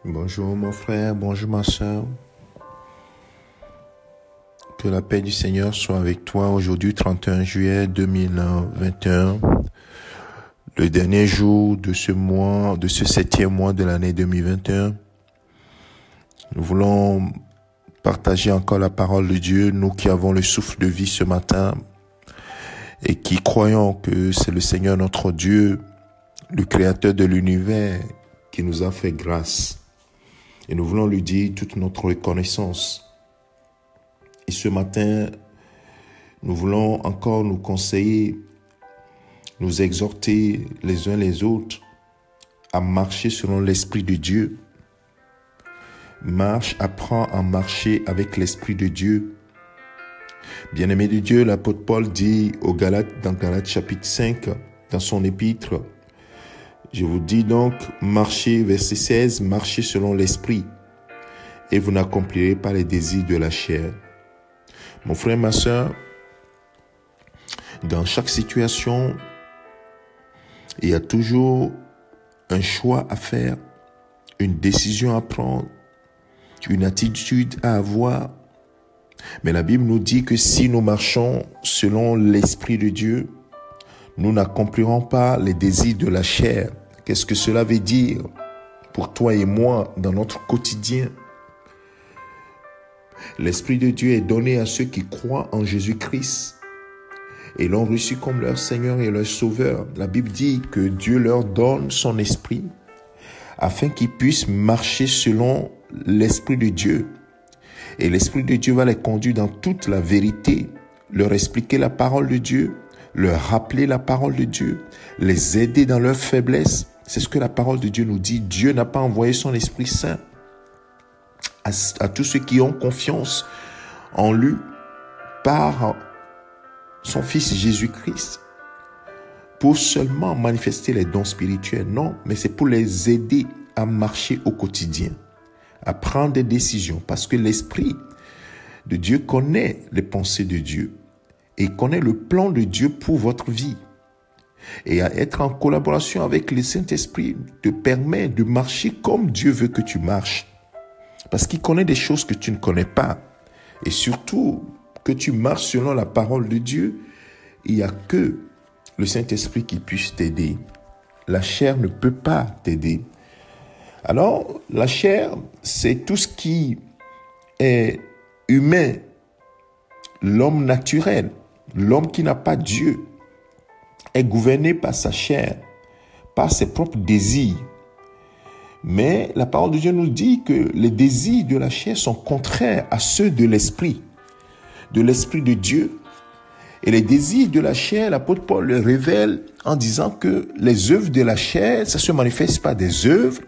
Bonjour mon frère, bonjour ma soeur. Que la paix du Seigneur soit avec toi aujourd'hui, 31 juillet 2021, le dernier jour de ce mois, de ce 7e mois de l'année 2021. Nous voulons partager encore la parole de Dieu, nous qui avons le souffle de vie ce matin et qui croyons que c'est le Seigneur notre Dieu, le Créateur de l'univers, qui nous a fait grâce. Et nous voulons lui dire toute notre reconnaissance. Et ce matin, nous voulons encore nous conseiller, nous exhorter les uns les autres à marcher selon l'Esprit de Dieu. Apprends à marcher avec l'Esprit de Dieu. Bien-aimé de Dieu, l'apôtre Paul dit aux Galates, dans Galates chapitre 5, dans son épître, je vous dis donc, marchez, verset 16, marchez selon l'Esprit, et vous n'accomplirez pas les désirs de la chair. Mon frère, ma soeur, dans chaque situation, il y a toujours un choix à faire, une décision à prendre, une attitude à avoir. Mais la Bible nous dit que si nous marchons selon l'Esprit de Dieu, nous n'accomplirons pas les désirs de la chair. Qu'est-ce que cela veut dire pour toi et moi dans notre quotidien? L'Esprit de Dieu est donné à ceux qui croient en Jésus-Christ et l'ont reçu comme leur Seigneur et leur Sauveur. La Bible dit que Dieu leur donne son Esprit afin qu'ils puissent marcher selon l'Esprit de Dieu. Et l'Esprit de Dieu va les conduire dans toute la vérité, leur expliquer la parole de Dieu, leur rappeler la parole de Dieu, les aider dans leur faiblesse. C'est ce que la parole de Dieu nous dit. Dieu n'a pas envoyé son Esprit Saint à tous ceux qui ont confiance en lui par son Fils Jésus-Christ pour seulement manifester les dons spirituels. Non, mais c'est pour les aider à marcher au quotidien, à prendre des décisions, parce que l'Esprit de Dieu connaît les pensées de Dieu et connaît le plan de Dieu pour votre vie. Et à être en collaboration avec le Saint-Esprit te permet de marcher comme Dieu veut que tu marches. Parce qu'il connaît des choses que tu ne connais pas. Et surtout, que tu marches selon la parole de Dieu, il n'y a que le Saint-Esprit qui puisse t'aider. La chair ne peut pas t'aider. Alors, la chair, c'est tout ce qui est humain, l'homme naturel, l'homme qui n'a pas Dieu, est gouverné par sa chair, par ses propres désirs. Mais la parole de Dieu nous dit que les désirs de la chair sont contraires à ceux de l'Esprit de Dieu. Et les désirs de la chair, l'apôtre Paul le révèle en disant que les œuvres de la chair, ça se manifeste par des œuvres.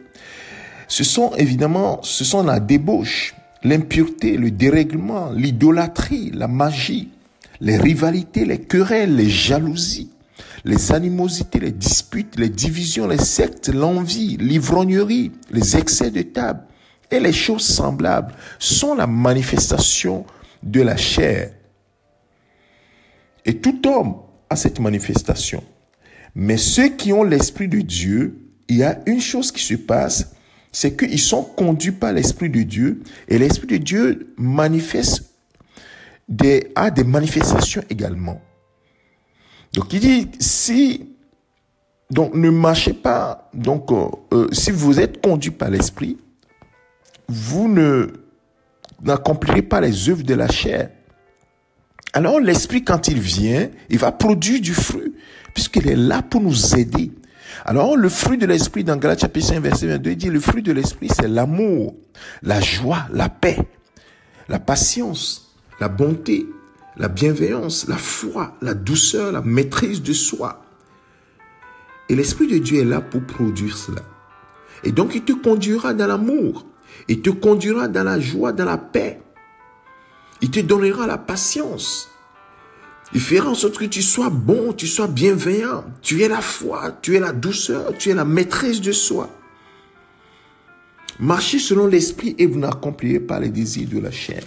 Ce sont la débauche, l'impureté, le dérèglement, l'idolâtrie, la magie, les rivalités, les querelles, les jalousies, les animosités, les disputes, les divisions, les sectes, l'envie, l'ivrognerie, les excès de table et les choses semblables sont la manifestation de la chair. Et tout homme a cette manifestation. Mais ceux qui ont l'Esprit de Dieu, il y a une chose qui se passe, c'est qu'ils sont conduits par l'Esprit de Dieu et l'Esprit de Dieu a des manifestations également. Donc il dit, ne marchez pas, si vous êtes conduit par l'Esprit, vous n'accomplirez pas les œuvres de la chair. Alors l'Esprit, quand il vient, il va produire du fruit, puisqu'il est là pour nous aider. Alors le fruit de l'Esprit, dans Galates chapitre 5, verset 22, il dit, le fruit de l'Esprit, c'est l'amour, la joie, la paix, la patience, la bonté, la bienveillance, la foi, la douceur, la maîtrise de soi. Et l'Esprit de Dieu est là pour produire cela. Et donc, il te conduira dans l'amour. Il te conduira dans la joie, dans la paix. Il te donnera la patience. Il fera en sorte que tu sois bon, tu sois bienveillant. Tu aies la foi, tu aies la douceur, tu aies la maîtrise de soi. Marchez selon l'Esprit et vous n'accomplirez pas les désirs de la chair.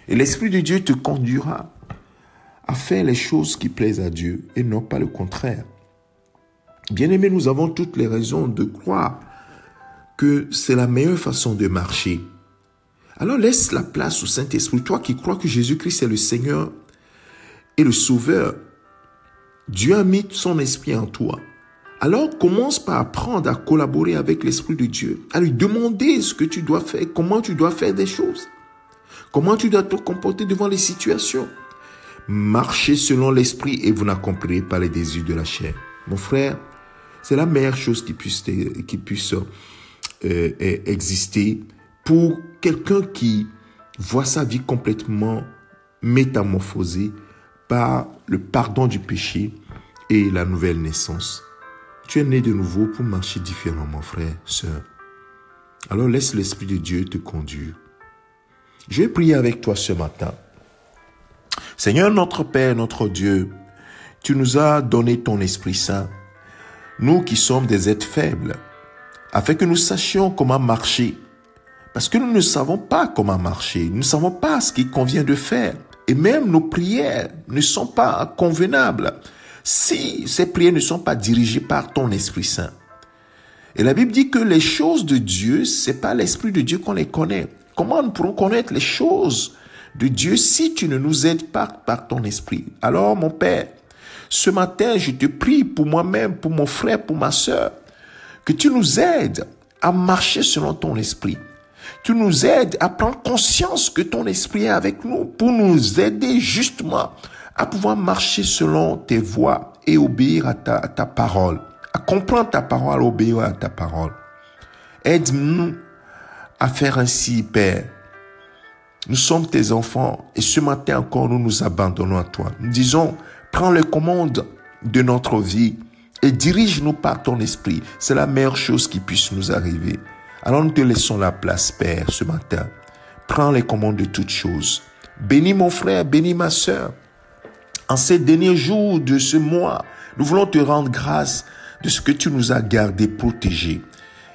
Et l'Esprit de Dieu te conduira à faire les choses qui plaisent à Dieu et non pas le contraire. Bien-aimés, nous avons toutes les raisons de croire que c'est la meilleure façon de marcher. Alors laisse la place au Saint-Esprit. Toi qui crois que Jésus-Christ est le Seigneur et le Sauveur, Dieu a mis son esprit en toi. Alors commence par apprendre à collaborer avec l'Esprit de Dieu, à lui demander ce que tu dois faire, comment tu dois faire des choses, comment tu dois te comporter devant les situations. Marchez selon l'Esprit et vous n'accomplirez pas les désirs de la chair. Mon frère, c'est la meilleure chose qui puisse exister pour quelqu'un qui voit sa vie complètement métamorphosée par le pardon du péché et la nouvelle naissance. Tu es né de nouveau pour marcher différemment, frère, sœur. Alors laisse l'Esprit de Dieu te conduire. Je vais prier avec toi ce matin. Seigneur, notre Père, notre Dieu, tu nous as donné ton Esprit Saint, nous qui sommes des êtres faibles, afin que nous sachions comment marcher. Parce que nous ne savons pas comment marcher, nous ne savons pas ce qu'il convient de faire. Et même nos prières ne sont pas convenables si ces prières ne sont pas dirigées par ton Esprit Saint. Et la Bible dit que les choses de Dieu, c'est pas l'Esprit de Dieu qu'on les connaît. Comment nous pourrons connaître les choses de Dieu si tu ne nous aides pas par ton Esprit? Alors, mon Père, ce matin, je te prie pour moi-même, pour mon frère, pour ma sœur, que tu nous aides à marcher selon ton Esprit. Tu nous aides à prendre conscience que ton Esprit est avec nous pour nous aider justement à pouvoir marcher selon tes voies et obéir à ta parole, à comprendre ta parole, à obéir à ta parole. Aide-nous à faire ainsi, Père. Nous sommes tes enfants et ce matin encore, nous nous abandonnons à toi. Nous disons, prends les commandes de notre vie et dirige-nous par ton esprit. C'est la meilleure chose qui puisse nous arriver. Alors nous te laissons la place, Père, ce matin. Prends les commandes de toutes choses. Bénis mon frère, bénis ma sœur. En ces derniers jours de ce mois, nous voulons te rendre grâce de ce que tu nous as gardés, protégés.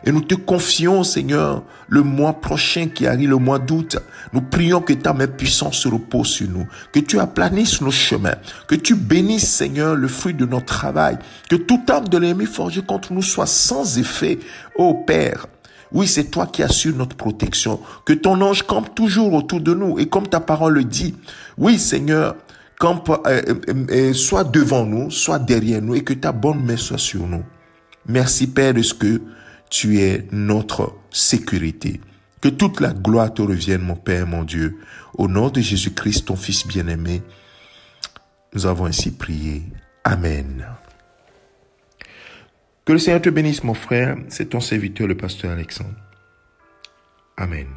Et nous te confions, Seigneur, le mois prochain qui arrive, le mois d'août. Nous prions que ta main puissante se repose sur nous, que tu aplanisses nos chemins, que tu bénisses, Seigneur, le fruit de notre travail, que toute arme de l'ennemi forgée contre nous soit sans effet, ô Père. Oui, c'est toi qui assures notre protection, que ton ange campe toujours autour de nous, et comme ta parole le dit, oui, Seigneur, soit devant nous, soit derrière nous, et que ta bonne main soit sur nous. Merci, Père, de ce que tu es notre sécurité. Que toute la gloire te revienne, mon Père, mon Dieu. Au nom de Jésus-Christ, ton Fils bien-aimé, nous avons ainsi prié. Amen. Que le Seigneur te bénisse, mon frère. C'est ton serviteur, le pasteur Alexandre. Amen.